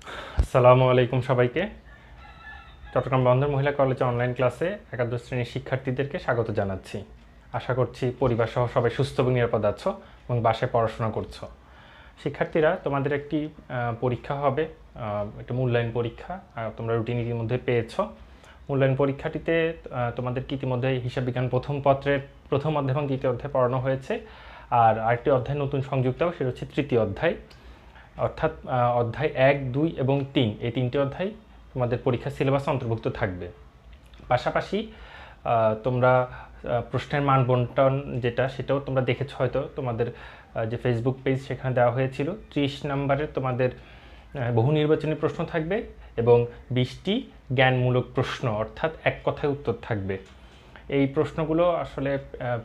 আসসালামু আলাইকুম সবাইকে। চট্টগ্রাম বন্দর মহিলা কলেজে অনলাইন ক্লাসে একাদশ শ্রেণীর শিক্ষার্থীদেরকে স্বাগত জানাচ্ছি। আশা করছি পরিবার সহ সবাই সুস্থ এবং নিরাপদ আছো এবং বাসায় পড়াশোনা করছো। শিক্ষার্থীরা, তোমাদের একটি পরীক্ষা হবে, একটা মূল্যায়ন পরীক্ষা। তোমরা রুটিন ইতিমধ্যে পেয়েছো। মূল্যায়ন পরীক্ষাটিতে তোমাদেরকে ইতিমধ্যে হিসাব বিজ্ঞান প্রথম পত্রের প্রথম অধ্যায় এবং দ্বিতীয় অধ্যায় পড়ানো হয়েছে। আর আরেকটি অধ্যায় নতুন সংযুক্ত হবে, সেটা হচ্ছে তৃতীয় অধ্যায়। অর্থাৎ অধ্যায় 1, 2 এবং 3 এই তিনটি অধ্যায় তোমাদের পরীক্ষার সিলেবাসে অন্তর্ভুক্ত থাকবে। পাশাপাশি তোমরা প্রশ্নের মান বন্টন সেটাও তোমরা দেখেছো হয়তো, তোমাদের যে ফেসবুক পেজ সেখানে দেওয়া হয়েছিল। 30 নম্বরের তোমাদের বহু নির্বাচনী প্রশ্ন থাকবে এবং 20টি জ্ঞানমূলক প্রশ্ন, অর্থাৎ এক কথায় উত্তর থাকবে। এই প্রশ্নগুলো আসলে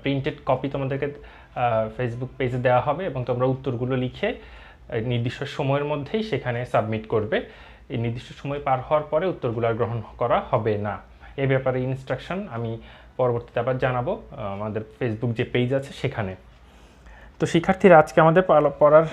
প্রিন্টেড কপি তোমাদেরকে ফেসবুক পেজে দেওয়া হবে এবং তোমরা উত্তরগুলো লিখে নির্দিষ্ট সময়ের মধ্যেই সেখানে সাবমিট করবে। এই নির্দিষ্ট সময় পার হওয়ার পরে উত্তরগুলো আর গ্রহণ করা হবে না। এ ব্যাপারে ইনস্ট্রাকশন আমি পরবর্তীতে আবার জানাবো আমাদের ফেসবুক যে পেজ আছে সেখানে। তো শিক্ষার্থীরা, আজকে আমাদের পড়ার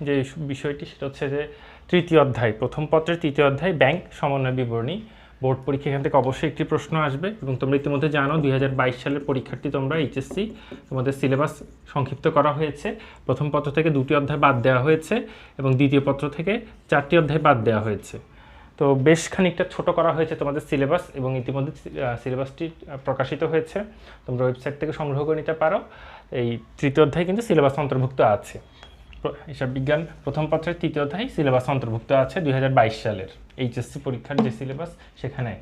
যে বিষয়টি সেটা হচ্ছে যে তৃতীয় অধ্যায়, প্রথম পত্রের তৃতীয় অধ্যায় ব্যাংক সমন্বয় বিবরণী। বোর্ড পরীক্ষা এখান থেকে অবশ্যই একটি প্রশ্ন আসবে এবং তোমরা ইতিমধ্যে জানো 2022 সালের পরীক্ষার্থী তোমরা, এইচএসসি, তোমাদের সিলেবাস সংক্ষিপ্ত করা হয়েছে। প্রথম পত্র থেকে 2টি অধ্যায় বাদ দেওয়া হয়েছে এবং দ্বিতীয় পত্র থেকে 4টি অধ্যায় বাদ দেওয়া হয়েছে। তো বেশ খানিকটা ছোট করা হয়েছে তোমাদের সিলেবাস এবং ইতিমধ্যে সিলেবাসটি প্রকাশিত হয়েছে, তোমরা ওয়েবসাইট থেকে সংগ্রহ করে নিতে পারো। এই তৃতীয় অধ্যায় কিন্তু সিলেবাস অন্তর্ভুক্ত আছে। হিসাব বিজ্ঞান প্রথম পত্রের তৃতীয় অধ্যায় সিলেবাস অন্তর্ভুক্ত আছে 2022 সালের এইচএসসি পরীক্ষার যে সিলেবাস সেখানে।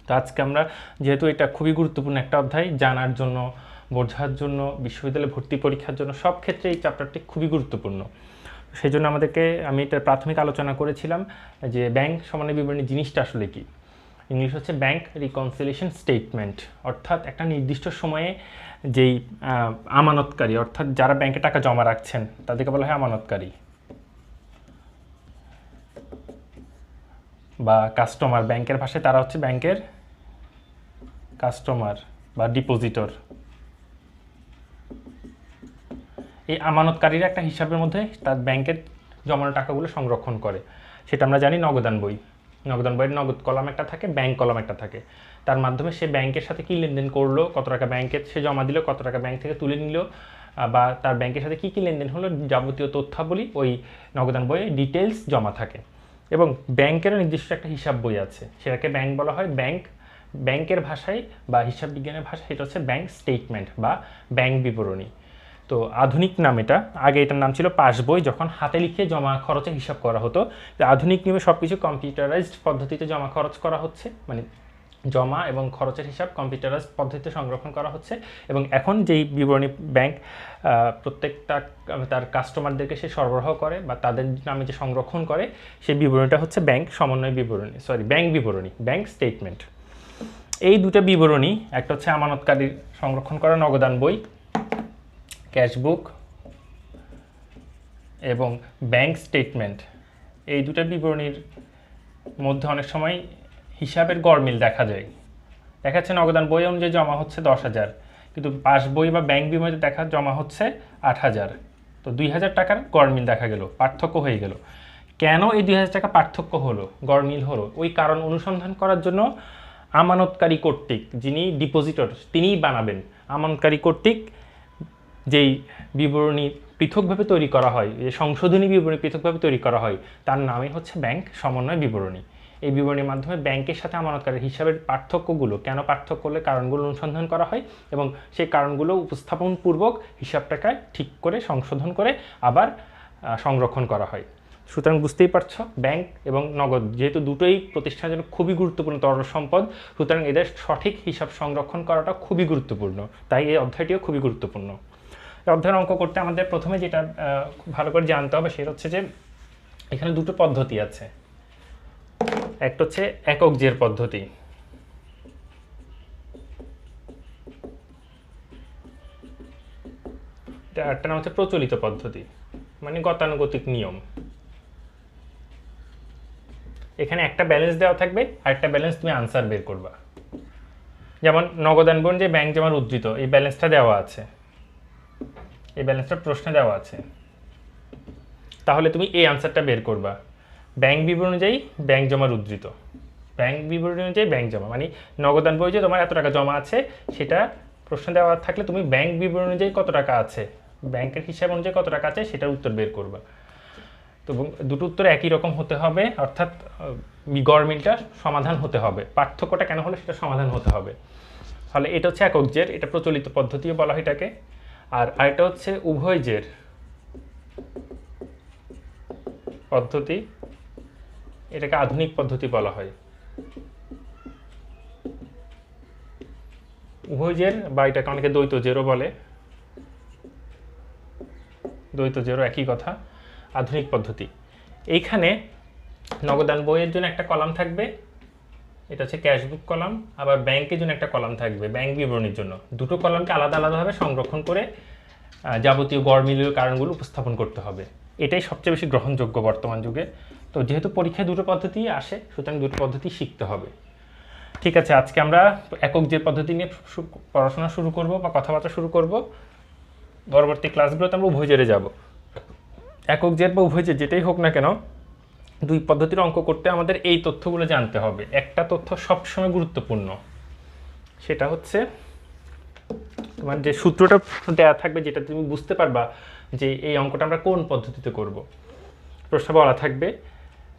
তো আজকে আমরা, যেহেতু এটা খুবই গুরুত্বপূর্ণ একটা অধ্যায়, জানার জন্য, বোঝার জন্য, বিশ্ববিদ্যালয়ে ভর্তি পরীক্ষার জন্য সব ক্ষেত্রে এই চ্যাপ্টারটি খুবই গুরুত্বপূর্ণ। সেই জন্য আমি এটা প্রাথমিক আলোচনা করেছিলাম যে ব্যাংক সমন্বয় বিবরণী জিনিসটা আসলে কি। ইংলিশ হচ্ছে ব্যাংক রিকনসিলিয়েশন স্টেটমেন্ট, অর্থাৎ একটা নির্দিষ্ট সময়ে যেই আমানতকারী, অর্থাৎ যারা ব্যাংকে টাকা জমা রাখছেন তাদেরকে বলা হয় আমানতকারী বা কাস্টমার। ব্যাংকের ভাষায় তারা হচ্ছে ব্যাংকের কাস্টমার বা ডিপোজিটর। এই আমানতকারীরা একটা হিসাবের মধ্যে তার ব্যাংকের জমানো টাকাগুলো সংরক্ষণ করে। সেটা আমরা জানি নগদান বই। নগদান বইয়ের নগদ কলাম একটা থাকে, ব্যাংক কলাম একটা থাকে। তার মাধ্যমে সে ব্যাংকের সাথে কী লেনদেন করলো, কত টাকা ব্যাংকে সে জমা দিল, কত টাকা ব্যাংক থেকে তুলে নিল, বা তার ব্যাংকের সাথে কী কী লেনদেন হলো, যাবতীয় তথ্যাবলী ওই নগদান বইয়ে ডিটেলস জমা থাকে। এবং ব্যাংকেরও নির্দিষ্ট একটা হিসাব বই আছে, সেটাকে ব্যাংক বলা হয়। ব্যাংকের ভাষায় বা হিসাব বিজ্ঞানের ভাষায় এটা হচ্ছে ব্যাংক স্টেটমেন্ট বা ব্যাংক বিবরণী। তো আধুনিক নাম এটা, আগে এটার নাম ছিল পাস বই, যখন হাতে লিখে জমা খরচের হিসাব করা হতো। আধুনিক নিয়মে সব কিছু কম্পিউটারাইজড পদ্ধতিতে জমা খরচ করা হচ্ছে, মানে জমা এবং খরচের হিসাব কম্পিউটারাইজড পদ্ধতিতে সংরক্ষণ করা হচ্ছে। এবং এখন যেই বিবরণী ব্যাংক প্রত্যেকটা তার কাস্টমারদেরকে সে সরবরাহ করে বা তাদের নামে যে সংরক্ষণ করে, সেই বিবরণীটা হচ্ছে ব্যাংক সমন্বয় বিবরণী, ব্যাংক বিবরণী, ব্যাংক স্টেটমেন্ট। এই দুটো বিবরণী, একটা হচ্ছে আমানতকারীর সংরক্ষণ করা নগদান বই, ক্যাশবুক, এবং ব্যাংক স্টেটমেন্ট, এই দুটো বিবরণীর মধ্যে অনেক সময় হিসাবের গড়মিল দেখা যায়। দেখা যাচ্ছে নগদান বই অনুযায়ী জমা হচ্ছে 10,000, কিন্তু পাস বই বা ব্যাংক বিবরণীতে দেখা জমা হচ্ছে 8,000। তো 2,000 টাকার গড়মিল দেখা গেল, পার্থক্য হয়ে গেল। কেন এই 2,000 টাকা পার্থক্য হলো, গড়মিল হলো, ওই কারণ অনুসন্ধান করার জন্য আমানতকারী কর্তৃক, যিনি ডিপোজিটর, তিনিই বানাবেন। আমানতকারী কর্তৃক যেই বিবরণী পৃথকভাবে তৈরি করা হয়, যে সংশোধনী বিবরণী পৃথকভাবে তৈরি করা হয়, তার নামই হচ্ছে ব্যাংক সমন্বয় বিবরণী। এই বিবরণীর মাধ্যমে ব্যাংকের সাথে আমানতকারীর হিসাবের পার্থক্যগুলো, কেন পার্থক্য হলে কারণগুলো অনুসন্ধান করা হয় এবং সেই কারণগুলো উপস্থাপনপূর্বক হিসাবটাকে ঠিক করে সংশোধন করে আবার সংরক্ষণ করা হয়। সুতরাং বুঝতেই পারছো, ব্যাংক এবং নগদ যেহেতু দুটোই প্রতিষ্ঠানের জন্য খুবই গুরুত্বপূর্ণ তরল সম্পদ, সুতরাং এদের সঠিক হিসাব সংরক্ষণ করাটা খুবই গুরুত্বপূর্ণ। তাই এই অধ্যায়টিও খুবই গুরুত্বপূর্ণ। অধ্যায়ের অঙ্ক করতে আমাদের প্রথমে যেটা খুব ভালো করে জানতে হবে সেটা হচ্ছে যে এখানে দুটো পদ্ধতি আছে। একটা হচ্ছে একক জের পদ্ধতি, একটা নাম হচ্ছে প্রচলিত পদ্ধতি, মানে গতানুগতিক নিয়ম। এখানে একটা ব্যালেন্স দেওয়া থাকবে আর একটা ব্যালেন্স তুমি আনসার বের করবা। যেমন নগদান বন্ড যে ব্যাংক জমার উদ্ধৃত, এই ব্যালেন্সটা দেওয়া আছে, এই ব্যালেন্সটা প্রশ্নে দেওয়া আছে, তাহলে তুমি এই আনসারটা বের করবা। ব্যাংক বিবরণ অনুযায়ী ব্যাংক জমার উদ্ধৃত, ব্যাংক বিবরণ অনুযায়ী ব্যাংক জমা মানে নগদান বই যে তোমার এত টাকা জমা আছে সেটা প্রশ্ন দেওয়া থাকলে তুমি ব্যাংক বিবরণ অনুযায়ী কত টাকা আছে, ব্যাংকের হিসাব অনুযায়ী কত টাকা আছে সেটার উত্তর বের করবা। তো দুটো উত্তর একই রকম হতে হবে, অর্থাৎ গড়মিলটা সমাধান হতে হবে, পার্থক্যটা কেন হলো সেটা সমাধান হতে হবে। তাহলে এটা হচ্ছে একক জের, এটা প্রচলিত পদ্ধতিও বলা হয় এটাকে। আর আরেকটা হচ্ছে উভয় জের পদ্ধতি, এটাকে আধুনিক পদ্ধতি বলা হয়। উভয় জের বা এটাকে অনেকে দ্বৈত জেরও বলে, দ্বৈত জেরও একই কথা, আধুনিক পদ্ধতি। এইখানে নগদান বইয়ের জন্য একটা কলাম থাকবে, এটা হচ্ছে ক্যাশবুক কলাম, আবার ব্যাংকের জন্য একটা কলাম থাকবে ব্যাংক বিবরণীর জন্য। দুটো কলামকে আলাদা আলাদাভাবে সংরক্ষণ করে যাবতীয় গড়মিলীয় কারণগুলো উপস্থাপন করতে হবে, এটাই সবচেয়ে বেশি গ্রহণযোগ্য বর্তমান যুগে। তো যেহেতু পরীক্ষায় দুটো পদ্ধতি আসে সুতরাং দুটো পদ্ধতি শিখতে হবে। ঠিক আছে, আজকে আমরা একক জের পদ্ধতি নিয়ে পড়াশোনা শুরু করব বা কথাবার্তা শুরু করব। পরবর্তী ক্লাসগুলোতে আমরা উভয় জেরে যাব। একক জের বা উভয় জের যেটাই হোক না কেন, দুই পদ্ধতির অঙ্ক করতে আমাদের এই তথ্যগুলো জানতে হবে। একটা তথ্য সবসময় গুরুত্বপূর্ণ, সেটা হচ্ছে তোমার যে সূত্রটা দেওয়া থাকবে, যেটা তুমি বুঝতে পারবা যে এই অঙ্কটা আমরা কোন পদ্ধতিতে করব, প্রশ্ন বলা থাকবে।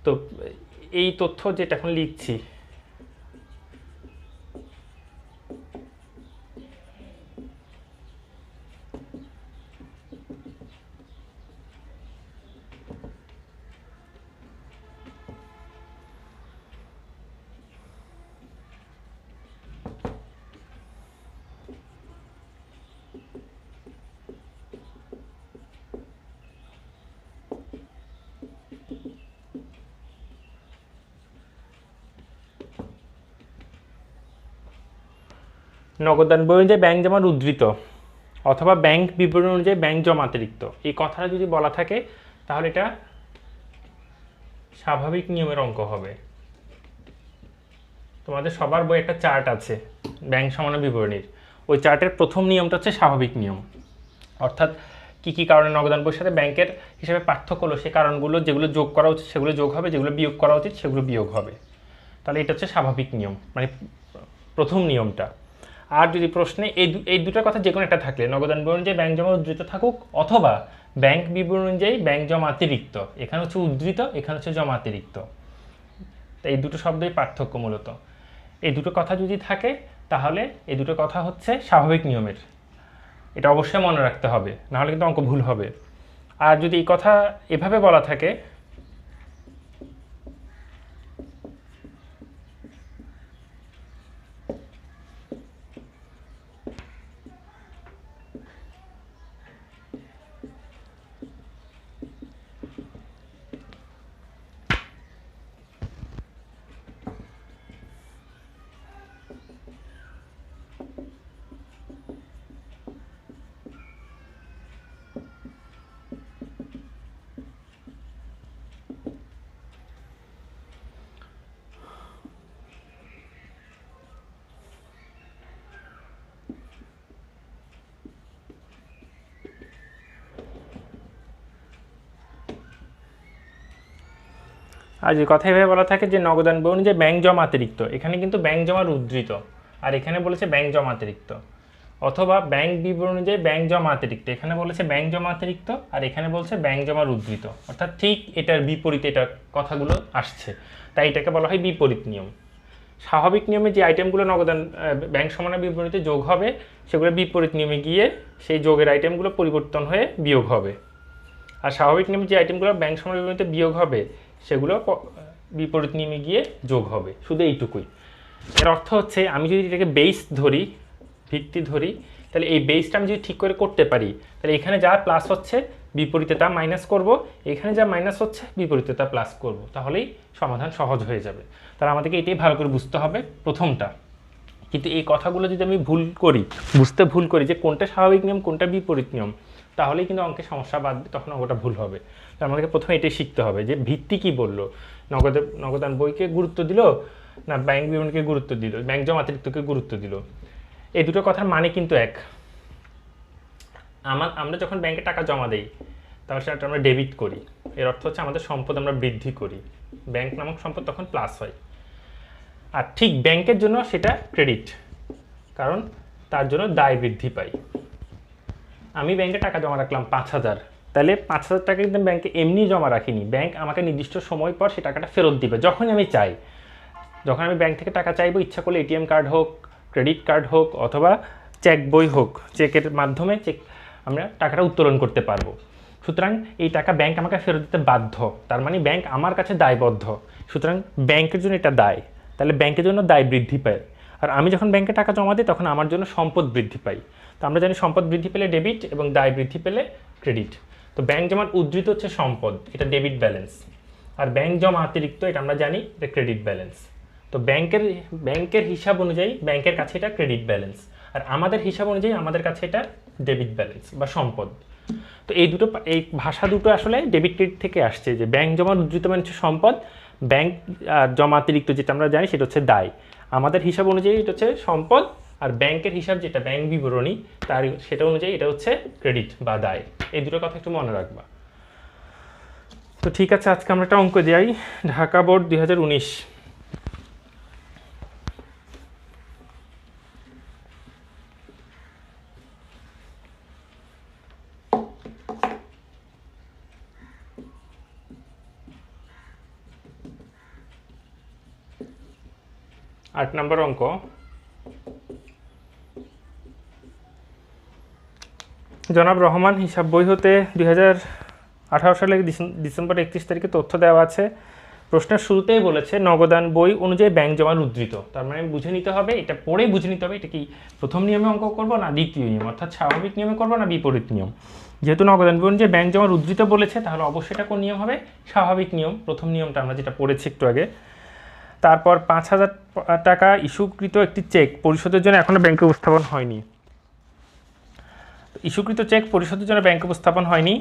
তো এই তথ্য যেটা এখন লিখছি, নগদান বই অনুযায়ী ব্যাংক জমার উদ্ধৃত অথবা ব্যাংক বিবরণ অনুযায়ী ব্যাংক জমা অতিরিক্ত, এই কথাটা যদি বলা থাকে তাহলে এটা স্বাভাবিক নিয়মের অঙ্ক হবে। তোমাদের সবার বই একটা চার্ট আছে ব্যাংক সমান বিবরণীর, ওই চার্টের প্রথম নিয়মটা হচ্ছে স্বাভাবিক নিয়ম, অর্থাৎ কী কী কারণে নগদান বইয়ের সাথে ব্যাংকের হিসাবে পার্থক্য হলো সে কারণগুলো, যেগুলো যোগ করা উচিত সেগুলো যোগ হবে, যেগুলো বিয়োগ করা উচিত সেগুলো বিয়োগ হবে। তাহলে এটা হচ্ছে স্বাভাবিক নিয়ম, মানে প্রথম নিয়মটা। আর যদি প্রশ্নে এই দুটোর কথা যে কোনো একটা থাকলে, নগদান বিবরণ অনুযায়ী ব্যাংক জমা উদ্ধৃত থাকুক অথবা ব্যাংক বিবরণ অনুযায়ী ব্যাংক জমা অতিরিক্ত, এখানে হচ্ছে উদ্ধৃত এখানে হচ্ছে জমা অতিরিক্ত, এই দুটো শব্দই পার্থক্য মূলত। এই দুটো কথা যদি থাকে তাহলে এই দুটো কথা হচ্ছে স্বাভাবিক নিয়মের, এটা অবশ্যই মনে রাখতে হবে, নাহলে কিন্তু অঙ্ক ভুল হবে। আর যদি এই কথা এভাবে বলা থাকে, আর যে কথা এভাবে বলা থাকে যে নগদান বই অনুযায়ী ব্যাংক জমা অতিরিক্ত, এখানে কিন্তু ব্যাংক জমার উদ্ধৃত, আর এখানে বলেছে ব্যাংক জমা অতিরিক্ত, অথবা ব্যাংক বিবরণ অনুযায়ী ব্যাংক জমা অতিরিক্ত, এখানে বলেছে ব্যাংক জমা অতিরিক্ত আর এখানে বলছে ব্যাংক জমার উদ্ধৃত, অর্থাৎ ঠিক এটার বিপরীতে এটা কথাগুলো আসছে, তাই এটাকে বলা হয় বিপরীত নিয়ম। স্বাভাবিক নিয়মে যে আইটেমগুলো নগদান ব্যাংক সমান বিবরণীতে যোগ হবে সেগুলো বিপরীত নিয়মে গিয়ে সেই যোগের আইটেমগুলো পরিবর্তন হয়ে বিয়োগ হবে, আর স্বাভাবিক নিয়মে যে আইটেমগুলো ব্যাংক সমান বিবরণীতে বিয়োগ হবে সেগুলো বিপরীত নিয়মে গিয়ে যোগ হবে, শুধু এইটুকুই। এর অর্থ হচ্ছে আমি যদি এটাকে বেস ধরি, ভিত্তি ধরি, তাহলে এই বেসটা আমি যদি ঠিক করে করতে পারি তাহলে এখানে যা প্লাস হচ্ছে বিপরীতে তা মাইনাস করব, এখানে যা মাইনাস হচ্ছে বিপরীতে তা প্লাস করব, তাহলেই সমাধান সহজ হয়ে যাবে। তাহলে আমাদেরকে এটাই ভালো করে বুঝতে হবে প্রথমটা। কিন্তু এই কথাগুলো যদি আমি ভুল করি যে কোনটা স্বাভাবিক নিয়ম কোনটা বিপরীত নিয়ম, তাহলেই কিন্তু অঙ্কের সমস্যা বাঁধবে, তখন অঙ্কটা ভুল হবে। তো আমাদেরকে প্রথমে এটাই শিখতে হবে যে ভিত্তি কি বললো, নগদান বইকে গুরুত্ব দিল না ব্যাংক বিবরণীকে গুরুত্ব দিল, ব্যাংক জমা অতিরিক্তকে গুরুত্ব দিল, এই দুটো কথার মানে কিন্তু এক। আমরা যখন ব্যাংকে টাকা জমা দেই তাহলে সেটা আমরা ডেবিট করি, এর অর্থ হচ্ছে আমাদের সম্পদ আমরা বৃদ্ধি করি, ব্যাংক নামক সম্পদ তখন প্লাস হয়। আর ঠিক ব্যাংকের জন্য সেটা ক্রেডিট, কারণ তার জন্য দায় বৃদ্ধি পায়। আমি ব্যাংকে টাকা জমা রাখলাম 5,000, তাহলে 5,000 টাকা কিন্তু ব্যাংকে এমনি জমা রাখিনি, ব্যাংক আমাকে নির্দিষ্ট সময় পর সে টাকাটা ফেরত দিবে যখন আমি চাই। যখন আমি ব্যাংক থেকে টাকা চাইবো, ইচ্ছা করলে এটিএম কার্ড হোক, ক্রেডিট কার্ড হোক, অথবা চেক বই হোক, চেকের মাধ্যমে আমরা টাকাটা উত্তোলন করতে পারবো। সুতরাং এই টাকা ব্যাংক আমাকে ফেরত দিতে বাধ্য, তার মানে ব্যাংক আমার কাছে দায়বদ্ধ। সুতরাং ব্যাংকের জন্য এটা দায়, তাহলে ব্যাংকের জন্য দায় বৃদ্ধি পায়। আর আমি যখন ব্যাংকে টাকা জমা দিই তখন আমার জন্য সম্পদ বৃদ্ধি পাই। তো আমরা জানি সম্পদ বৃদ্ধি পেলে ডেবিট এবং দায় বৃদ্ধি পেলে ক্রেডিট। তো ব্যাংক জমার উদ্ধৃত হচ্ছে সম্পদ, এটা ডেবিট ব্যালেন্স। আর ব্যাংক জমা অতিরিক্ত, এটা আমরা জানি এটা ক্রেডিট ব্যালেন্স। তো ব্যাংকের হিসাব অনুযায়ী ব্যাংকের কাছে এটা ক্রেডিট ব্যালেন্স, আর আমাদের হিসাব অনুযায়ী আমাদের কাছে এটা ডেবিট ব্যালেন্স বা সম্পদ। তো এই ভাষা দুটো আসলে ডেবিট ক্রেডিট থেকে আসছে, যে ব্যাংক জমার উদ্ধৃত মানে হচ্ছে সম্পদ, ব্যাংক জমা অতিরিক্ত যেটা আমরা জানি সেটা হচ্ছে দায়। আমাদের হিসাব অনুযায়ী এটা হচ্ছে সম্পদ, আর ব্যাংকের হিসাব যেটা ব্যাংক বিবরণী তার সেটা অনুযায়ী এটা হচ্ছে ক্রেডিট বা দায়। এই দুটো কথা একটু মনে রাখবা। তো ঠিক আছে, আজকে আমরা একটা অঙ্ক যাই। ঢাকা বোর্ড 2019। আট নম্বর অঙ্ক। জনাব রহমান হিসাব বই হতে 2018 সালের ডিসেম্বর 31 তারিখে তথ্য দেওয়া আছে। প্রশ্নের শুরুতেই বলেছে নগদান বই অনুযায়ী ব্যাংক জমার উদ্ধৃত। তার মানে বুঝে নিতে হবে, এটা পড়েই বুঝে নিতে হবে এটা কি প্রথম নিয়মে অঙ্ক করবো না দ্বিতীয় নিয়ম, অর্থাৎ স্বাভাবিক নিয়মে করবো না বিপরীত নিয়ম। যেহেতু নগদান বই অনুযায়ী ব্যাংক জমার উদ্ধৃত বলেছে, তাহলে অবশ্যই এটা কোন নিয়ম হবে? স্বাভাবিক নিয়ম, প্রথম নিয়মটা আমরা যেটা পড়েছি একটু আগে। তারপর 5,000 টাকা ইস্যুকৃত একটি চেক পরিশোধের জন্য এখনও ব্যাংকে উপস্থাপন হয়নি। ইস্যুকৃত চেক পরিশোধের জন্য ব্যাংকে উপস্থাপন হয়নি,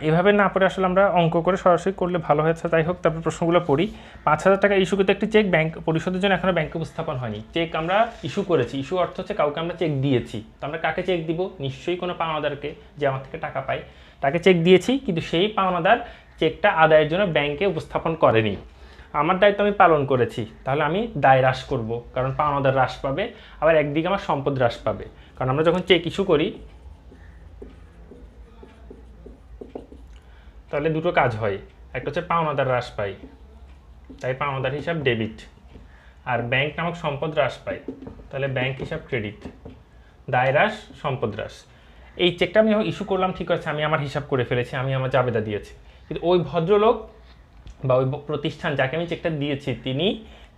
এভাবে না পড়ে আসলে আমরা অঙ্ক করে সরাসরি করলে ভালো হয়েছে। যাই হোক, তারপর প্রশ্নগুলো পড়ি। 5,000 টাকা ইস্যুকৃত একটি চেক ব্যাংক পরিশোধের জন্য এখনও ব্যাংকে উপস্থাপন হয়নি। চেক আমরা ইস্যু করেছি, ইস্যু অর্থ হচ্ছে কাউকে আমরা চেক দিয়েছি। তো আমরা কাকে চেক দিব? নিশ্চয়ই কোনো পাওনাদারকে, যে আমার থেকে টাকা পায়, তাকে চেক দিয়েছি, কিন্তু সেই পাওনাদার চেকটা আদায়ের জন্য ব্যাংকে উপস্থাপন করেনি। আমার দায়িত্ব আমি পালন করেছি, তাহলে আমি দায় হ্রাস করব, কারণ পাওনাদার হ্রাস পাবে, আবার একদিকে আমার সম্পদ হ্রাস পাবে। কারণ আমরা যখন চেক ইস্যু করি তাহলে দুটো কাজ হয়, একটা হচ্ছে পাওনাদার হ্রাস পাই, তাই পাওনাদার হিসাব ডেবিট, আর ব্যাংক নামক সম্পদ হ্রাস পায়, তাহলে ব্যাংক হিসাব ক্রেডিট। দায় হ্রাস, সম্পদ হ্রাস। এই চেকটা আমি যখন ইস্যু করলাম, ঠিক আছে, আমি আমার হিসাব করে ফেলেছি, আমি আমার জাবেদা দিয়েছি, কিন্তু ওই ভদ্রলোক বা ওই প্রতিষ্ঠান যাকে আমি চেকটা দিয়েছি তিনি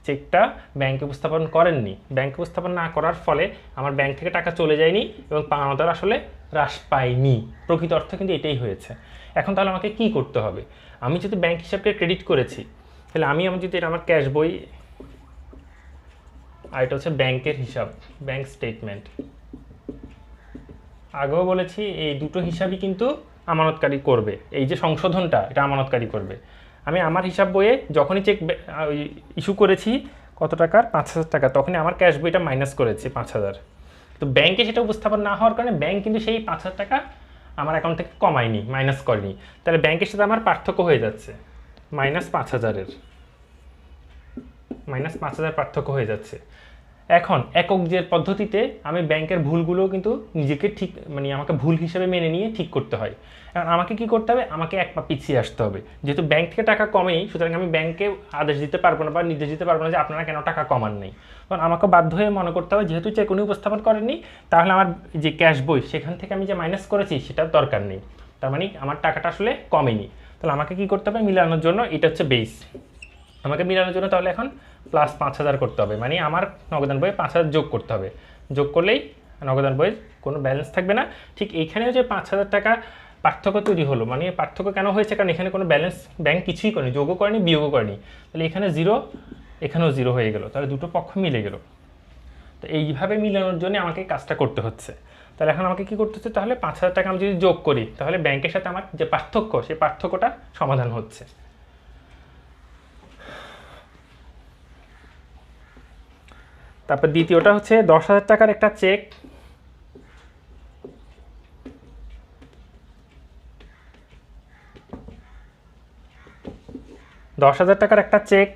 চেকটা ব্যাংকে উপস্থাপন করেননি। ব্যাংকে উপস্থাপন না করার ফলে আমার ব্যাংক থেকে টাকা চলে যায়নি এবং পাওনাদার আসলে হ্রাস পায়নি। প্রকৃত অর্থ কিন্তু এটাই হয়েছে। এখন তাহলে আমাকে কি করতে হবে? আমি যদি ব্যাংক হিসাবকে ক্রেডিট করেছি, তাহলে আমি যদি এটা আমার ক্যাশ বই, আর এটা হচ্ছে ব্যাংকের হিসাব, ব্যাংক স্টেটমেন্ট। আগেও বলেছি এই দুটো হিসাবই কিন্তু আমানতকারী করবে, এই যে সংশোধনটা এটা আমানতকারী করবে। আমি আমার হিসাব বইয়ে যখনই চেক ইস্যু করেছি কত টাকার, 5,000 টাকা, তখনই আমার ক্যাশ বইটা মাইনাস করেছি 5,000। তো ব্যাংকে সেটা উপস্থাপন না হওয়ার কারণে ব্যাংক কিন্তু সেই 5,000 টাকা আমার অ্যাকাউন্ট থেকে কমায়নি, মাইনাস করেনি। তাহলে ব্যাংকের সাথে আমার পার্থক্য হয়ে যাচ্ছে -5,000-এর, -5,000 পার্থক্য হয়ে যাচ্ছে। এখন একক যে পদ্ধতিতে আমি ব্যাংকের ভুলগুলো কিন্তু নিজেকে ঠিক, মানে আমাকে ভুল হিসেবে মেনে নিয়ে ঠিক করতে হয়। এখন আমাকে কি করতে হবে? আমাকে এক পা পিছিয়ে আসতে হবে। যেহেতু ব্যাংক থেকে টাকা কমেই, সুতরাং আমি ব্যাংকে আদেশ দিতে পারবো না বা নির্দেশ দিতে পারবো না যে আপনারা কেন টাকা কমান নেই। কারণ আমাকে বাধ্য হয়ে মনে করতে হবে যেহেতু চেক উনি উপস্থাপন করেননি, তাহলে আমার যে ক্যাশ বই সেখান থেকে আমি যে মাইনাস করেছি সেটার দরকার নেই, তার মানে আমার টাকাটা আসলে কমেনি। তাহলে আমাকে কি করতে হবে? মিলানোর জন্য, এটা হচ্ছে বেস, আমাকে মিলানোর জন্য তাহলে এখন +5,000 করতে হবে, মানে আমার নগদান বইয়ে 5,000 যোগ করতে হবে। যোগ করলেই নগদান বইয়ের কোনো ব্যালেন্স থাকবে না। ঠিক এইখানেও যে 5,000 টাকা পার্থক্য তৈরি হলো, মানে পার্থক্য কেন হয়েছে? কারণ এখানে কোনো ব্যালেন্স ব্যাংক কিছুই করেনি, যোগও করেনি, বিয়োগও করেনি। তাহলে এখানে 0, এখানেও 0 হয়ে গেল, তাহলে দুটো পক্ষ মিলে গেল। তো এইভাবে মিলানোর জন্য আমাকে কাজটা করতে হচ্ছে। তাহলে এখন আমাকে কী করতে হচ্ছে? তাহলে 5,000 টাকা আমি যদি যোগ করি, তাহলে ব্যাংকের সাথে আমার যে পার্থক্য, সেই পার্থক্যটা সমাধান হচ্ছে। তারপর দ্বিতীয়টা হচ্ছে 10,000 টাকার একটা চেক 10,000 টাকার একটা চেক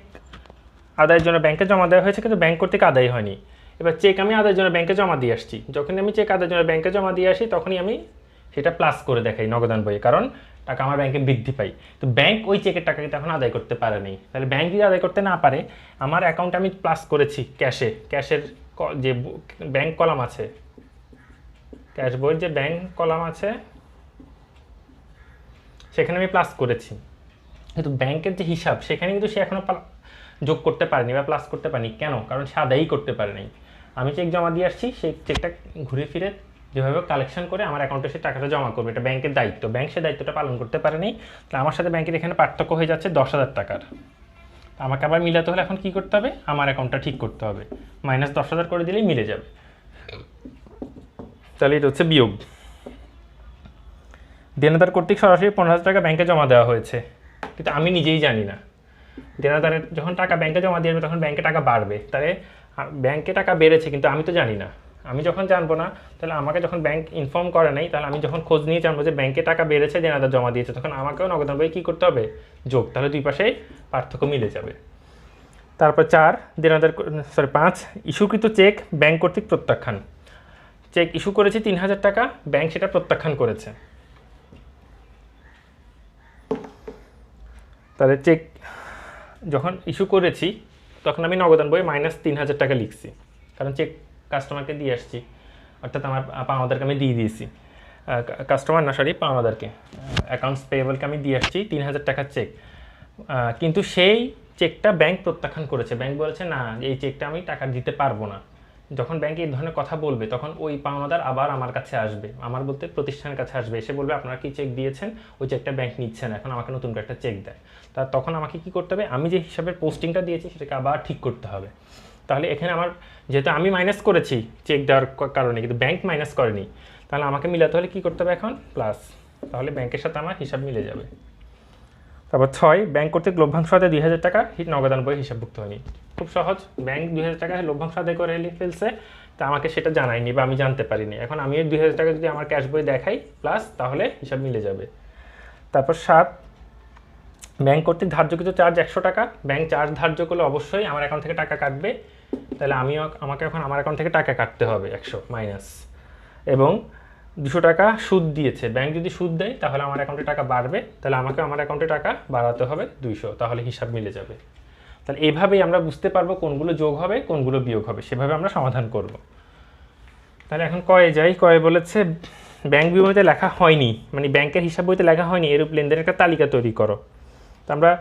আদায়ের জন্য ব্যাংকে জমা দেওয়া হয়েছে, কিন্তু ব্যাংক কর্তৃক আদায় হয়নি। এবার চেক আমি আদায়ের জন্য ব্যাংকে জমা দিয়ে আসছি। যখনই আমি চেক আদায়ের জন্য ব্যাংকে জমা দিয়ে আসি, তখনই আমি সেটা প্লাস করে দেখাই নগদান বইয়ে, কারণ টাকা আমার ব্যাংকে বৃদ্ধি পাই। তো ব্যাংক ওই চেকের টাকা কিন্তু এখন আদায় করতে পারেনি। তাহলে ব্যাংক যদি আদায় করতে না পারে, আমার অ্যাকাউন্টে আমি প্লাস করেছি ক্যাশের যে ব্যাংক কলাম আছে, ক্যাশ বইয়ের যে ব্যাংক কলাম আছে সেখানে আমি প্লাস করেছি, কিন্তু ব্যাংকের যে হিসাব সেখানে কিন্তু সে এখনও যোগ করতে পারেনি বা প্লাস করতে পারেনি। কেন? কারণ সে আদায়ই করতে পারেনি। আমি চেক জমা দিয়ে আসছি, সেই চেকটা ঘুরে ফিরে যেভাবে কালেকশন করে আমার অ্যাকাউন্টে সে টাকাটা জমা করবে, এটা ব্যাংকের দায়িত্ব। ব্যাংক সে দায়িত্বটা পালন করতে পারেনি। তাহলে আমার সাথে ব্যাংকের এখানে পার্থক্য হয়ে যাচ্ছে 10,000 টাকার। আমাকে আবার মিলাতে হলে এখন কী করতে হবে? আমার অ্যাকাউন্টটা ঠিক করতে হবে, -10,000 করে দিলেই মিলে যাবে। তাহলে এটা হচ্ছে বিয়োগ। দেনাদার কর্তৃক সরাসরি 15,000 টাকা ব্যাংকে জমা দেওয়া হয়েছে, কিন্তু আমি নিজেই জানি না। দেনাদারের যখন টাকা ব্যাংকে জমা দিয়ে আসবে তখন ব্যাংকে টাকা বাড়বে, তাহলে ব্যাংকে টাকা বেড়েছে কিন্তু আমি তো জানি না। আমি যখন জানবো না, তাহলে আমাকে যখন ব্যাংক ইনফর্ম করে নাই, তাহলে আমি যখন খোঁজ নিয়ে জানবো যে ব্যাংকে টাকা বেড়েছে, দেনাদার জমা দিয়েছে, তখন আমাকেও নগদান বই কী করতে হবে? যোগ। তাহলে দুই পাশেই পার্থক্য মিলে যাবে। তারপর 5 ইস্যুকৃত চেক ব্যাংক কর্তৃক প্রত্যাখ্যান। চেক ইস্যু করেছি 3,000 টাকা, ব্যাংক সেটা প্রত্যাখ্যান করেছে। তাহলে চেক যখন ইস্যু করেছি তখন আমি নগদান বইয়ে -3,000 টাকা লিখছি, কারণ চেক কাস্টমারকে দিয়ে আসছি, অর্থাৎ আমার পাওনাদারকে আমি দিয়ে দিয়েছি। পাওনাদারকে, অ্যাকাউন্টস পেয়েবলকে আমি দিয়ে আসছি 3,000 টাকার চেক, কিন্তু সেই চেকটা ব্যাংক প্রত্যাখ্যান করেছে। ব্যাংক বলেছে না, এই চেকটা আমি টাকা দিতে পারবো না। যখন ব্যাংকে এই ধরনের কথা বলবে তখন ওই পাওনাদার আবার আমার কাছে আসবে, আমার বলতে প্রতিষ্ঠানের কাছে আসবে, এসে বলবে আপনারা কি চেক দিয়েছেন, ওই চেকটা ব্যাংক নিচ্ছে না, এখন আমাকে নতুন করে একটা চেক দেয়। তখন আমাকে কি করতে হবে? আমি যে হিসাবের পোস্টিংটা দিয়েছি সেটাকে আবার ঠিক করতে হবে। তাহলে এখানে আমার, যেহেতু আমি মাইনাস করেছি চেক দেওয়ার কারণে, কিন্তু ব্যাংক মাইনাস করেনি, তাহলে আমাকে মিলাতে হলে কী করতে হবে এখন? প্লাস। তাহলে ব্যাংকের সাথে আমার হিসাব মিলে যাবে। তারপর 6 ব্যাংক কর্তৃক লভ্যাংশ আদায় 2,000 টাকা নগদান বই হিসাবভুক্ত হয়নি। খুব সহজ, ব্যাংক 2,000 টাকা লভ্যাংশ আদায় করে ফেলছে, তা আমাকে সেটা জানায়নি বা আমি জানতে পারিনি। এখন আমি 2,000 টাকা যদি আমার ক্যাশ বই দেখাই প্লাস, তাহলে হিসাব মিলে যাবে। তারপর 7 ব্যাংক কর্তৃক ধার্যকৃত চার্জ 100 টাকা। ব্যাংক চার্জ ধার্য করলে অবশ্যই আমার অ্যাকাউন্ট থেকে টাকা কাটবে, তাহলে আমাকে এখন আমার অ্যাকাউন্ট থেকে টাকা কাটতে হবে 100 মাইনাস। এবং 200 টাকা সুদ দিয়েছে, ব্যাংক যদি সুদ দেয় তাহলে আমার অ্যাকাউন্টে টাকা বাড়বে, তাহলে আমাকে আমার অ্যাকাউন্টে টাকা বাড়াতে হবে 200, তাহলে হিসাব মিলে যাবে। তাহলে এইভাবেই আমরা বুঝতে পারবো কোনগুলো যোগ হবে কোনগুলো বিয়োগ হবে, সেভাবে আমরা সমাধান করব। তাহলে এখন কয়ে যাই। কয়ে বলেছে ব্যাংক বিবরণীতে লেখা হয়নি, মানে ব্যাংকের হিসাব বইতে লেখা হয়নি এরূপ লেনদেনের একটা তালিকা তৈরি করো। তো আমরা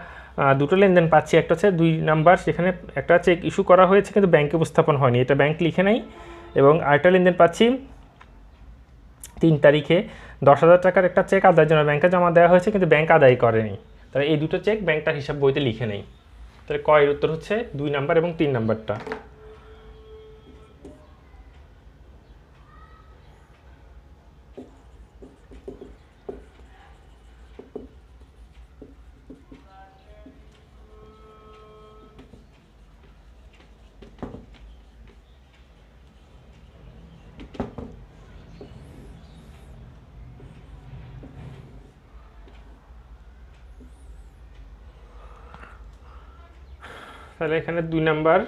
দুটো লেনদেন পাচ্ছি, একটা হচ্ছে 2 নাম্বার, সেখানে একটা চেক ইস্যু করা হয়েছে কিন্তু ব্যাংকে উপস্থাপন হয়নি, এটা ব্যাংক লিখে নেই। এবং আরেকটা লেনদেন পাচ্ছি 3 তারিখে 10,000 টাকার একটা চেক আদায়ের জন্য ব্যাংকে জমা দেওয়া হয়েছে কিন্তু ব্যাংক আদায় করেনি, তাহলে এই দুটো চেক ব্যাংকটার হিসাব বইতে লিখে নেই। তাহলে কয়ের উত্তর হচ্ছে 2 নাম্বার এবং 3 নাম্বারটা। তাহলে এখানে 2 নাম্বার,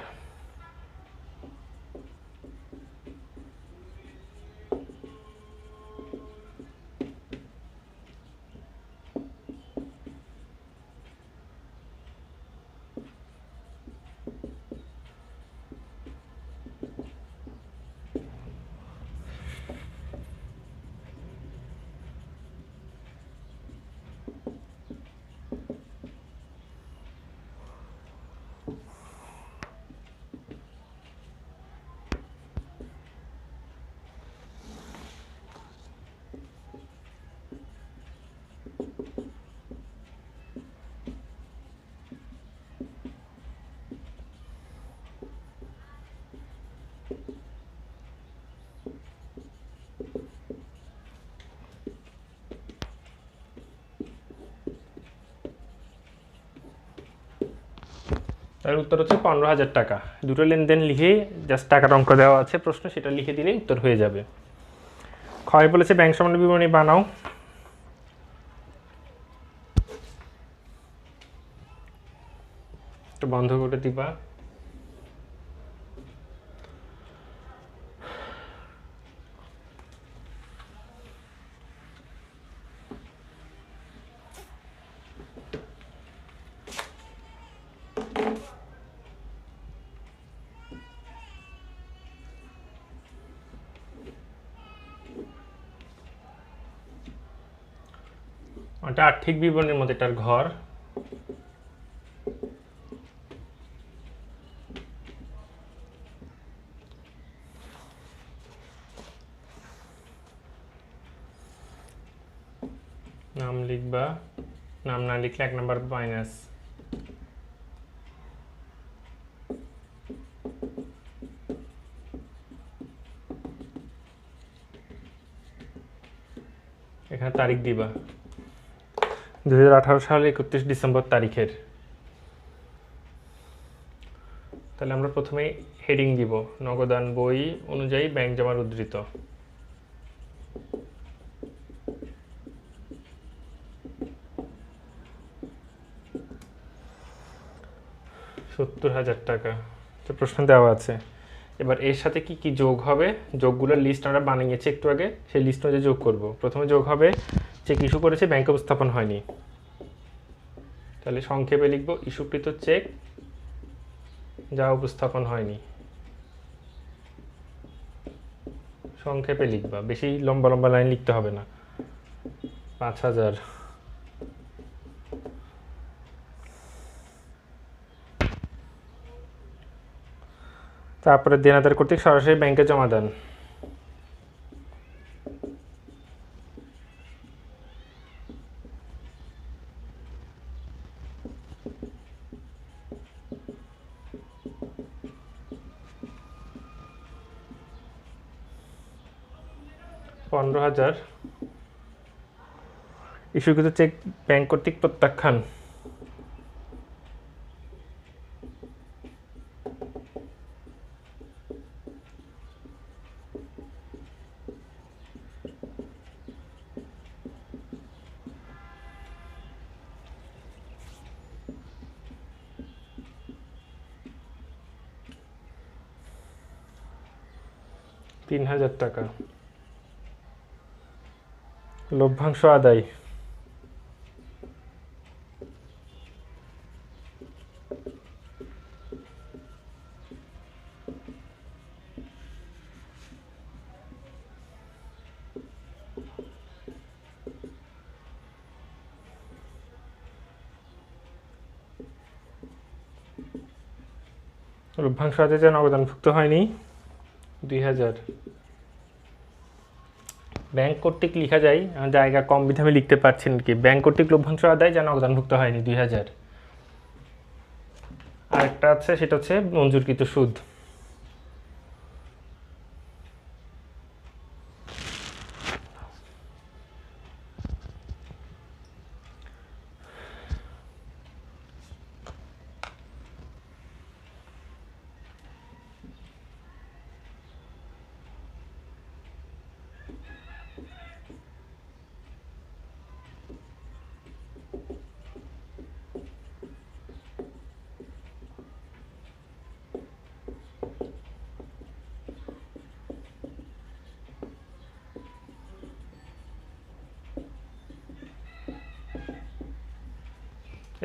তার উত্তর হচ্ছে 15,000 টাকা। দুটো লেনদেন লিখে জাস্ট টাকার অঙ্ক দেওয়া আছে প্রশ্ন, সেটা লিখে দিলেই উত্তর হয়ে যাবে। ক্ষয় বলেছে ব্যাংক সম্বন্ধ বিবরণী বানাও। এটা বন্ধ করে দিবা। এটা আর্থিক বিবরণের মধ্যে এটার ঘর, নাম লিখবা, নাম না লিখলে 1 নম্বর মাইনাস। এখানে তারিখ দিবা 2018 সালের 31 ডিসেম্বর তারিখের। তাহলে আমরা প্রথমে হেডিং দিব নগদান বই অনুযায়ী ব্যাংক জমার উদ্ধৃত। $70,000 তো প্রশ্ন দেওয়া আছে। এবার এর সাথে কি কি যোগ হবে, যোগগুলোর লিস্ট আমরা বানিয়েছি একটু আগে, সেই লিস্ট অনুযায়ী যোগ করব। প্রথমে যোগ হবে চেক ইস্যু করেছে ব্যাংকে উপস্থাপন হয়নি, তাহলে সংক্ষেপে লিখব ইস্যুকৃত চেক যা উপস্থাপন হয়নি। সংক্ষেপে লিখবা, বেশি লম্বা লম্বা লাইন লিখতে হবে না। 5,000। তারপরে দেনাদার কর্তৃক সরাসরি ব্যাংকে জমা দেন। $15,000 ইস্যুকৃত চেক ব্যাংক কর্তৃক প্রত্যাখ্যান। $3,000 লভ্যাংশ আদায়। লভ্যাংশ আদায় যেন অবদানভুক্ত হয়নি 2,000। ব্যাংক কর্তৃক লেখা যায়, জায়গা কম বিধে আমি লিখতে পারছি নাকি। ব্যাংক কর্তৃক লভ্যাংশ আদায় যেন অবদানভুক্ত হয়নি 2,000। আরেকটা আছে, সেটা হচ্ছে মঞ্জুরকৃত সুদ।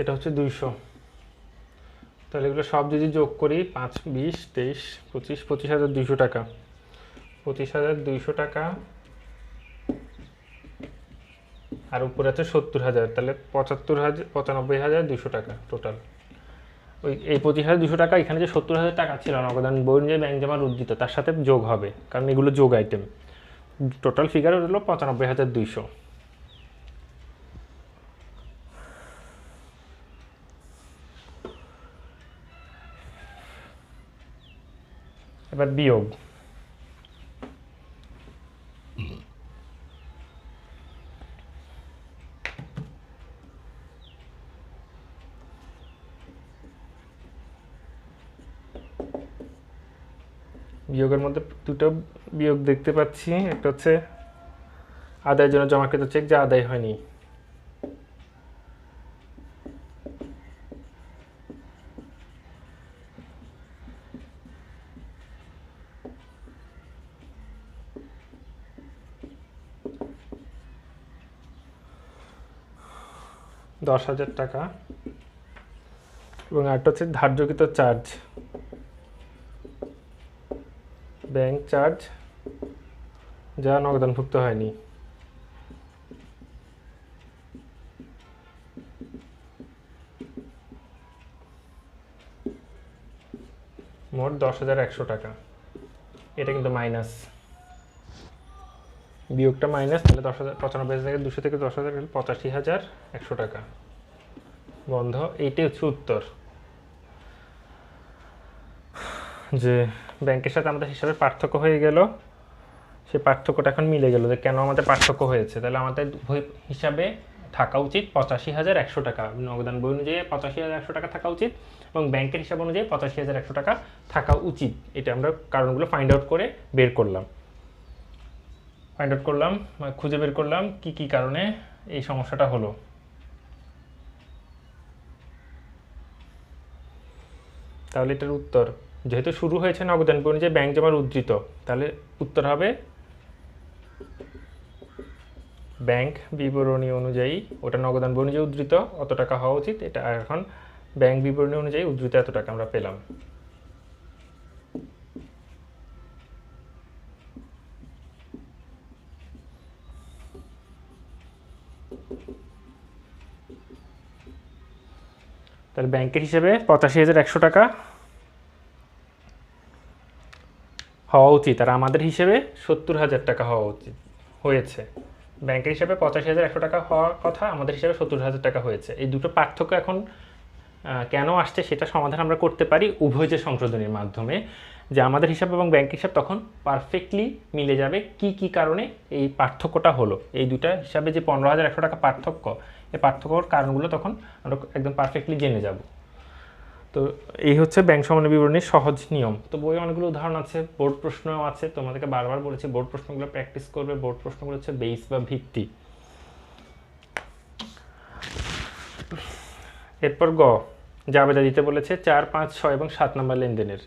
এটা হচ্ছে 200। তাহলে এগুলো সব যদি যোগ করি 5, 20, 23, 25, 25,200 টাকা। 25,200 টাকা আর উপরে আছে 70,000, তাহলে 95,200 টাকা টোটাল। ওই এই 25,200 টাকা এখানে যে 70,000 টাকা ছিল নগদান বই অনুযায়ী ব্যাংক জমার উদ্ধৃত, তার সাথে যোগ হবে, কারণ এগুলো যোগ আইটেম। টোটাল ফিগার হলো 95,200। এবার বিয়োগ। বিয়োগের মধ্যে দুটো বিয়োগ দেখতে পাচ্ছি, একটা হচ্ছে আদায়ের জন্য জমাকৃত চেক যা আদায় হয়নি। 10,000 টাকা, এবং আরেকটা হচ্ছে ধার্যকৃত চার্জ, ব্যাংক চার্জ যা নগদানভুক্ত হয়নি। মোট 10,100 টাকা। এটা কিন্তু মাইনাস, বিয়োগটা মাইনাস, তাহলে 95,000 থেকে 200 থেকে 10,000 গেলে 85,100 টাকা। বন্ধ। এইটাই হচ্ছে উত্তর, যে ব্যাংকের সাথে আমাদের হিসাবে পার্থক্য হয়ে গেল, সেই পার্থক্যটা এখন মিলে গেল যে কেন আমাদের পার্থক্য হয়েছে। তাহলে আমাদের হিসাবে থাকা উচিত 85,100 টাকা, নগদান বই অনুযায়ী 85,100 টাকা থাকা উচিত, এবং ব্যাংকের হিসাব অনুযায়ী 85,100 টাকা থাকা উচিত। এটা আমরা কারণগুলো ফাইন্ড আউট করে বের করলাম, খুঁজে বের করলাম কি কি কারণে এই সমস্যাটা হলো। তাহলে এটার উত্তর, যেহেতু শুরু হয়েছে নগদান বই অনুযায়ী ব্যাংক জমার উদ্ধৃত, তাহলে উত্তর হবে ব্যাংক বিবরণী অনুযায়ী, ওটা নগদান বই অনুযায়ী উদ্ধৃত অত টাকা হওয়া উচিত, এটা এখন ব্যাংক বিবরণী অনুযায়ী উদ্ধৃত এত টাকা আমরা পেলাম। তাহলে ব্যাংকের হিসেবে 85,100 টাকা হওয়া উচিত, আর আমাদের হিসেবে 70,000 টাকা হওয়া উচিত, হয়েছে। ব্যাংকের হিসেবে 85,100 টাকা হওয়ার কথা, আমাদের হিসেবে 70,000 টাকা হয়েছে। এই দুটো পার্থক্য এখন কেন আসছে সেটা সমাধান আমরা করতে পারি উভয় যে সংশোধনীর মাধ্যমে, যে আমাদের হিসাব এবং ব্যাংক হিসাব তখন পারফেক্টলি মিলে যাবে কি কি কারণে এই পার্থক্যটা হলো। এই দুটা হিসাবে যে 15,100 টাকা পার্থক্য, এই পার্থক্যর কারণগুলো তখন আমরা একদম পারফেক্টলি জেনে যাব। তো এই হচ্ছে ব্যাংক সমন্বয় বিবরণীর সহজ নিয়ম। তো বইয়ে অনেকগুলো উদাহরণ আছে, বোর্ড প্রশ্নও আছে, তোমাদেরকে বারবার বলেছি বোর্ড প্রশ্নগুলো প্র্যাকটিস করবে। বোর্ড প্রশ্নগুলো হচ্ছে বেস বা ভিত্তি। এরপর গ, জাবেদা দিতে বলেছে 4, 5, 6 এবং 7 নম্বর লেনদেনের।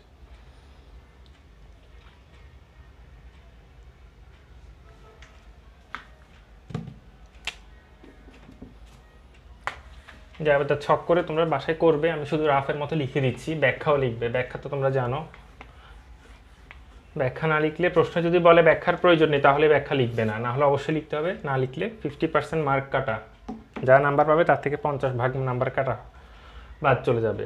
জাবেদা ছক করে তোমরা বাসায় করবে, আমি শুধু রাফের মতো লিখে দিচ্ছি, ব্যাখ্যাও লিখবে। ব্যাখ্যা তো তোমরা জানো, ব্যাখ্যা না লিখলে, প্রশ্ন যদি বলে ব্যাখ্যার প্রয়োজন নেই তাহলে ব্যাখ্যা লিখবে না, না হলে অবশ্যই লিখতে হবে। না লিখলে 50% মার্ক কাটা, যা নাম্বার পাবে তার থেকে 50% নাম্বার কাটা বাদ চলে যাবে।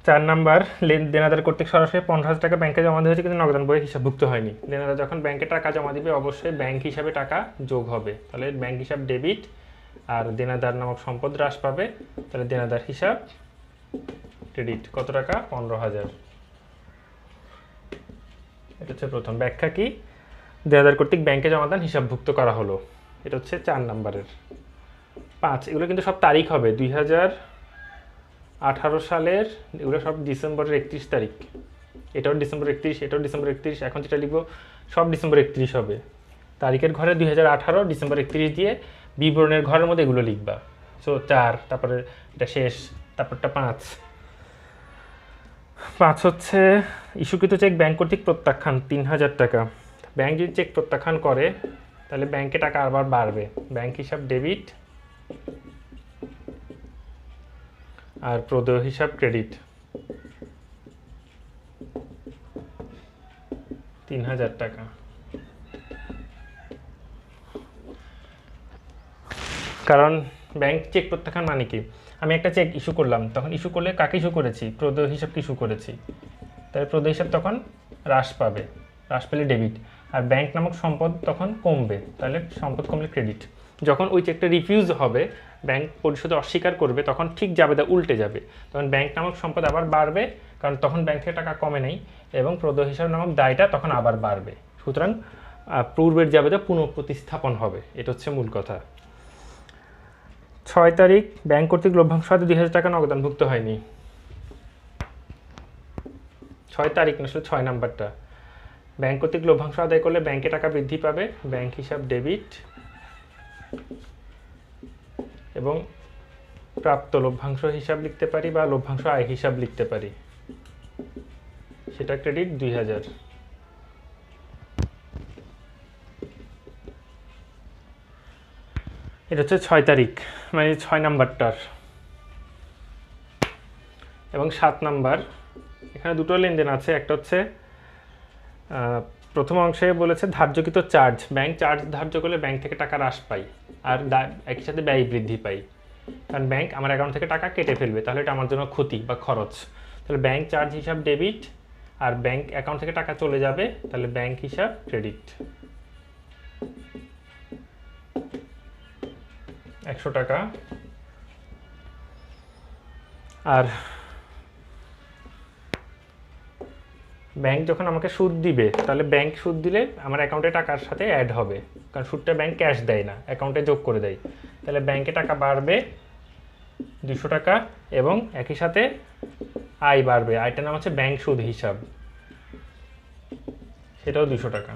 4 নাম্বার, দেনাদার কর্তৃক সরাসরি 15,000 টাকা ব্যাংকে জমা দেওয়া হয়েছে কিন্তু নগদান বইয়ে হিসাবভুক্ত হয়নি। দেনাদার যখন ব্যাংকে টাকা জমা দিবে অবশ্যই ব্যাংক হিসাবে টাকা যোগ হবে, তাহলে ব্যাংক হিসাব ডেবিট, আর দেনাদার নামক সম্পদ হ্রাস পাবে, তাহলে দেনাদার হিসাব ক্রেডিট। কত টাকা? 15,000। এটা হচ্ছে প্রথম ব্যাখ্যা। কি? দেনাদার কর্তৃক ব্যাংকে জমাদান হিসাবভুক্ত করা হলো, এটা হচ্ছে 4 নাম্বারের। 5, এগুলো কিন্তু সব তারিখ হবে 2018 সালের, এগুলো সব ডিসেম্বরের 31 তারিখ। এটাও ডিসেম্বর 31, এটাও ডিসেম্বর 31, এখন যেটা লিখবো সব ডিসেম্বর 31 হবে। তারিখের ঘরে 2018 ডিসেম্বর 31 দিয়ে বিবরণের ঘরের মধ্যে এগুলো লিখবা। সো 4, তারপরে এটা শেষ, তারপরটা 5 হচ্ছে ইস্যুকৃত চেক ব্যাংক কর্তৃক প্রত্যাখ্যান 3,000 টাকা। ব্যাংক যদি চেক প্রত্যাখ্যান করে তাহলে ব্যাংকে টাকা আবার বাড়বে, ব্যাংক হিসাব ডেবিট আর প্রদেয় হিসাব ক্রেডিট। 3,000 টাকা। কারণ ব্যাংক চেক প্রত্যাখ্যান মানে কি, আমি একটা চেক ইস্যু করলাম, তখন ইস্যু করলে কাকে ইস্যু করেছি? প্রদেয় হিসাবকে ইস্যু করেছি, তাই প্রদেয় হিসাব তখন হ্রাস পাবে, হ্রাস পেলে ডেবিট, আর ব্যাংক নামক সম্পদ তখন কমবে, তাহলে সম্পদ কমলে ক্রেডিট। যখন ওই চেকটা রিফিউজ হবে, ব্যাংক পরিশোধে অস্বীকার করবে, তখন ঠিক জাবেদা উল্টে যাবে, তখন ব্যাংক নামক সম্পদ আবার বাড়বে, কারণ তখন ব্যাংক থেকে টাকা কমে নেই, এবং প্রদেয় হিসাব নামক দায়টা তখন আবার বাড়বে। সুতরাং পূর্বের জাবেদা পুনঃপ্রতিস্থাপন হবে, এটা হচ্ছে মূল কথা। 6 তারিখ, ব্যাংক কর্তৃক লভ্যাংশ হাতে 2,000 টাকা নগদানভুক্ত হয়নি। 6 তারিখ না, আসলে 6 নাম্বারটা। ব্যাংক কর্তৃক লভ্যাংশ আদায় করলে ব্যাংকে টাকা বৃদ্ধি পাবে, ব্যাংক হিসাব ডেবিট, এবং প্রাপ্ত লভ্যাংশ হিসাব লিখতে পারি বা লভ্যাংশ আয় হিসাব লিখতে পারি, সেটা ক্রেডিট 2,000। এটা হচ্ছে 6 তারিখ, মানে 6 নাম্বারটার, এবং 7 নাম্বার। এখানে দুটো লেনদেন আছে। একটা হচ্ছে প্রথম অংশে বলেছে ধার্যকৃত চার্জ, ব্যাংক চার্জ ধার্য করলে ব্যাংক থেকে টাকা হ্রাস পাই, আর একই সাথে ব্যয় বৃদ্ধি পাই। কারণ ব্যাংক আমার অ্যাকাউন্ট থেকে টাকা কেটে ফেলবে, তাহলে এটা আমার জন্য ক্ষতি বা খরচ। তাহলে ব্যাংক চার্জ হিসাব ডেবিট, আর ব্যাংক অ্যাকাউন্ট থেকে টাকা চলে যাবে, তাহলে ব্যাংক হিসাব ক্রেডিট। 100 টাকা। আর ব্যাংক যখন আমাকে সুদ দিবে, তাহলে ব্যাংক সুদ দিলে আমার অ্যাকাউন্টে টাকার সাথে অ্যাড হবে, কারণ সুদটা ব্যাংক ক্যাশ দেয় না, অ্যাকাউন্টে যোগ করে দেয়। তাহলে ব্যাংকে টাকা বাড়বে 200 টাকা, এবং একই সাথে আয় বাড়বে। আয়টার নাম হচ্ছে ব্যাংক সুদ হিসাব, সেটাও 200 টাকা।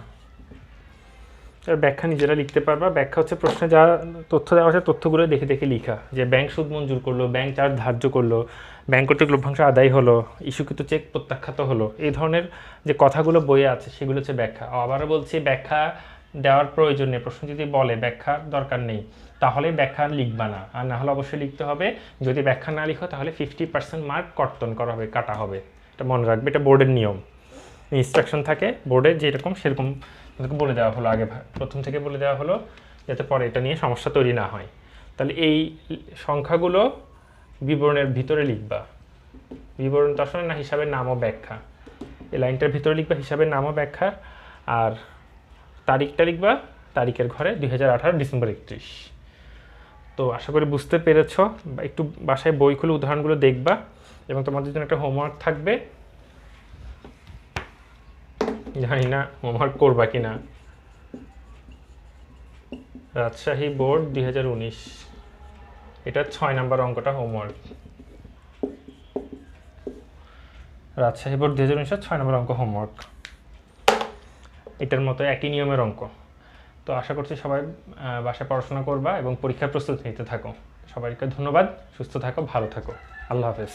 ব্যাখ্যা নিজেরা লিখতে পারবা। ব্যাখ্যা হচ্ছে প্রশ্নে যা তথ্য দেওয়া আছে তথ্যগুলো দেখে দেখে লিখা, যে ব্যাংক সুদ মঞ্জুর করলো, ব্যাংক চার্জ ধার্য করলো, ব্যাংক কর্তৃক লভ্যাংশ আদায় হলো, ইস্যুকৃত চেক প্রত্যাখ্যাত হলো, এই ধরনের যে কথাগুলো বইয়ে আছে সেগুলো হচ্ছে ব্যাখ্যা। আবারও বলছি, ব্যাখ্যা দেওয়ার প্রয়োজন নেই। প্রশ্ন যদি বলে ব্যাখ্যা দরকার নেই, তাহলে ব্যাখ্যা লিখবা না, আর না হলে অবশ্যই লিখতে হবে। যদি ব্যাখ্যা না লিখো তাহলে 50% মার্ক কর্তন করা হবে, কাটা হবে। এটা মনে রাখবে, এটা বোর্ডের নিয়ম, ইনস্ট্রাকশন থাকে বোর্ডে যেরকম, সেরকম বলে দেওয়া হলো, আগে প্রথম থেকে বলে দেওয়া হলো, যাতে পরে এটা নিয়ে সমস্যা তৈরি না হয়। তাহলে এই সংখ্যাগুলো বিবরণের ভিতরে লিখবা। বিবরণ তো আসলে না, হিসাবের নাম ও ব্যাখ্যা। এই লাইনটার ভিতরে লিখবা হিসাবের নাম ও ব্যাখ্যা, আর তারিখটা লিখবা তারিখের ঘরে 2018 ডিসেম্বর 31। তো আশা করি বুঝতে পেরেছ। একটু বাসায় বই খুলে উদাহরণগুলো দেখবা, এবং তোমাদের জন্য একটা হোমওয়ার্ক থাকবে, জানি না হোমওয়ার্ক করবা কিনা। রাজশাহী বোর্ড 2019, এটা 6 নাম্বার অঙ্কটা হোমওয়ার্ক। রাজশাহী বোর্ড 2019 6 নম্বর অঙ্ক হোমওয়ার্ক, এটার মতো একই নিয়মের অঙ্ক। তো আশা করছি সবাই বাসায় পড়াশোনা করবা এবং পরীক্ষার প্রস্তুতি নিতে থাকো। সবাইকে ধন্যবাদ। সুস্থ থাকো, ভালো থাকো। আল্লাহ হাফেজ।